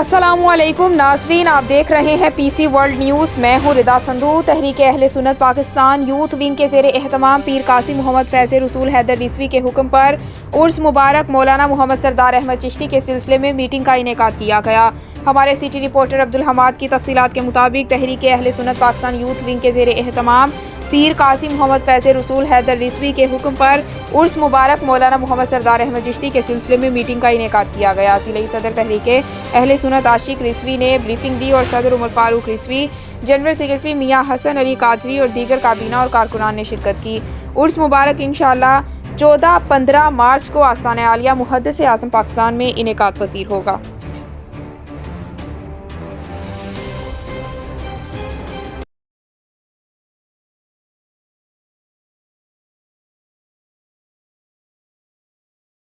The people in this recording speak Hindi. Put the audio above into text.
अस्सलामुअलैकुम नाज़रीन, आप देख रहे हैं पीसी वर्ल्ड न्यूज़। मैं हूँ रिदा संधू। तहरीक अहले सुन्नत पाकिस्तान यूथ विंग के ज़ेरे एहतमाम पीर कासिम मोहम्मद फैज़ रसूल हैदर रिज़वी के हुक्म पर उर्स मुबारक मौलाना मोहम्मद सरदार अहमद चिश्ती के सिलसिले में मीटिंग का इनेकाद किया गया। हमारे सिटी रिपोर्टर अब्दुल हमाद की तफसीलात के मुताबिक तहरीक अहले सुन्नत पाकिस्तान यूथ विंग के ज़ेरे एहतमाम पीर कासिम मोहम्मद फैज़ रसूल हैदर रिज़वी के हुक्म पर उर्स मुबारक मौलाना मोहम्मद सरदार अहमद चिश्ती के सिलसिले में मीटिंग का इनेकाद किया गया। ज़िले सदर तहरीक अहले सुन्नत आशिक रिज़वी ने ब्रीफिंग दी और सदर उमर फारूक रिज़वी, जनरल सेक्रेटरी मियाँ हसन अली कादरी और दीगर काबीना और कारकुनान ने शिरकत की। उर्स मुबारक इंशाअल्लाह 14-15 मार्च को आस्तान आलिया मुहद्दिस आज़म पाकिस्तान में इनेकाद पज़ीर होगा।